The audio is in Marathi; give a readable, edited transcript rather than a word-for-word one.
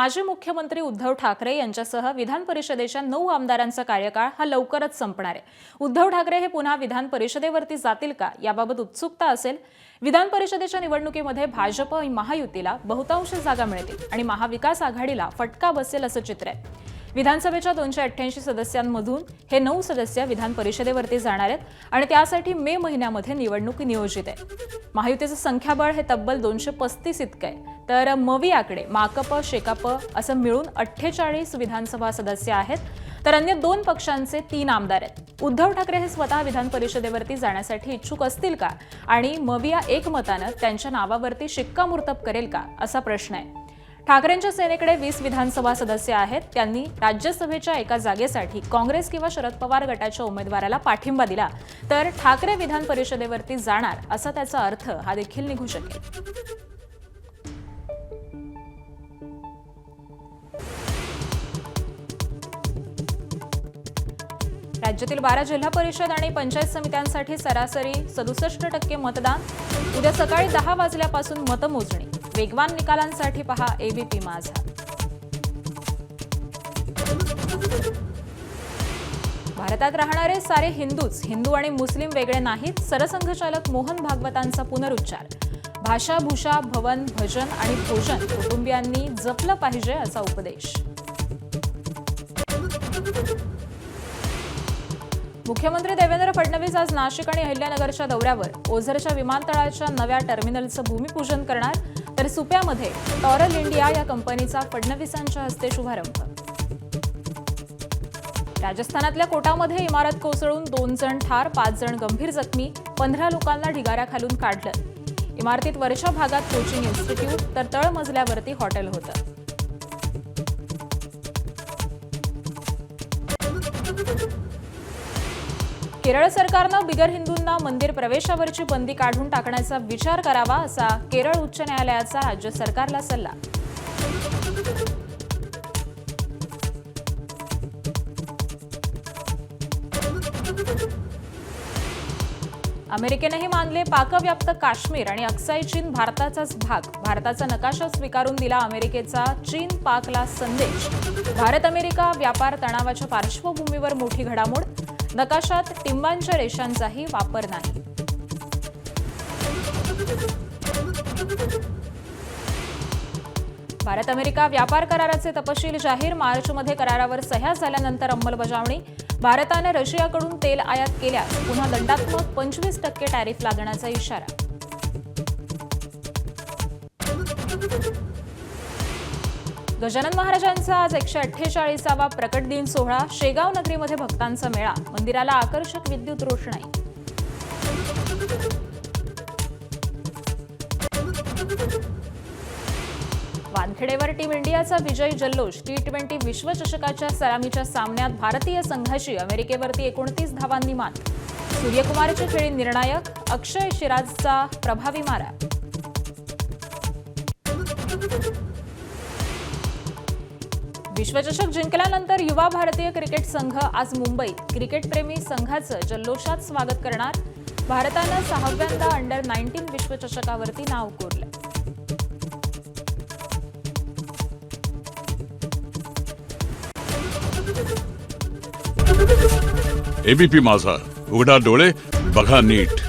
माजी मुख्यमंत्री उद्धव ठाकरे यांच्यासह विधान परिषदेच्या 9 आमदारांचा कार्यकाळ हा लवकरच संपणार आहे। उद्धव ठाकरे हे पुन्हा विधान परिषदेवरती जातील का याबाबत उत्सुकता असेल। विधान परिषदेच्या निवडणुकीमध्ये भाजप आणि महायुतीला बहुतांश जागा मिळतील आणि महाविकास आघाडीला फटका बसेल असं चित्र आहे। विधानसभेच्या 288 सदस्यांमधून हे 9 सदस्य विधान परिषदेवरती जाणार आहेत आणि त्यासाठी मे महिन्यामध्ये निवडणूक नियोजित आहे। महायुतीचं संख्याबळ हे तब्बल 235 इतकं आहे, तर मवियाकडे माकप शेकाप असं मिळून 48 विधानसभा सदस्य आहेत, तर अन्य 2 पक्षांचे 3 आमदार आहेत। उद्धव ठाकरे हे स्वतः विधान परिषदेवरती जाण्यासाठी इच्छुक असतील का आणि मविया एकमतानं त्यांच्या नावावरती शिक्कामोर्तब करेल का असा प्रश्न आहे। ठाकरेंच्या सेनेकडे 20 विधानसभा सदस्य आहेत। त्यांनी राज्यसभेच्या एका जागेसाठी काँग्रेस किंवा शरद पवार गटाच्या उमेदवाराला पाठिंबा दिला तर ठाकरे विधान परिषदेवरती जाणार असा त्याचा अर्थ हा देखील निघू शकेल। राज्यातील 12 जिल्हा परिषद आणि पंचायत समित्यांसाठी सरासरी 67% मतदान। उद्या सकाळी 10 वाजल्यापासून मतमोजणी। वेगवान निकालांसाठी पहा एबीपी माझा। भारतात राहणारे सारे हिंदू आणि मुस्लिम वेगळे नाहीत। सरसंघचालक मोहन भागवतांचा पुनरुच्चार। भाषा भूषा भवन भजन आणि भोजन कुटुंबियांनी जपलं पाहिजे असा उपदेश। मुख्यमंत्री देवेंद्र फडणवीस आज नाशिक आणि अहिल्यानगरच्या दौऱ्यावर ओझरच्या विमानतळाच्या नव्या टर्मिनलचं भूमिपूजन करणार, तर सुप्यामध्ये टॉरल इंडिया या कंपनीचा फडणवीसांच्या हस्ते शुभारंभ। राजस्थानातल्या कोटामध्ये इमारत कोसळून 2 जण ठार, 5 जण गंभीर जखमी, 15 लोकांना ढिगाऱ्याखालून काढलं। इमारतीत वरच्या भागात कोचिंग इन्स्टिट्यूट तर तळमजल्यावरती हॉटेल होतं। केरळ सरकारनं बिगर हिंदूंना मंदिर प्रवेशावरची बंदी काढून टाकण्याचा विचार करावा असा केरळ उच्च न्यायालयाचा राज्य सरकारला सल्ला। अमेरिकेनेही मानले पाकव्याप्त काश्मीर आणि अक्साई चीन भारताचाच भाग। भारताचा नकाशा स्वीकारून दिला अमेरिकेचा चीन पाकला संदेश। भारत अमेरिका व्यापार तणावाच्या पार्श्वभूमीवर मोठी घडामोड। नकाशात टिंबांच्या रेषांचाही वापर नाही। भारत अमेरिका व्यापार कराराचे तपशील जाहीर। मार्चमध्ये करारावर सह्या झाल्यानंतर अंमलबजावणी। भारताने रशियाकडून तेल आयात केल्यास पुन्हा दंडात्मक 25% टॅरिफ लागण्याचा इशारा। गजानन महाराजांचा आज 148वा प्रकट दिन सोहळा। शेगाव नगरीमध्ये भक्तांचा मेळा। मंदिराला आकर्षक विद्युत रोषणाई। वानखेडेवर टीम इंडियाचा विजयी जल्लोष। T20 विश्वचषकाच्या सलामीच्या सामन्यात भारतीय संघाची अमेरिकेवरती 29 धावांनी मात। सूर्यकुमारची खेळी निर्णायक। अक्षय शिराजचा प्रभावी मारा। विश्वचषक जिंकल्यानंतर युवा भारतीय क्रिकेट संघ आज मुंबईत क्रिकेटप्रेमी संघाचं जल्लोषात स्वागत करणार। भारतानं 6व्यांदा अंडर-19 विश्वचषकावरती नाव कोरलं। एबीपी माझा, उघडा डोळे बघा नीट।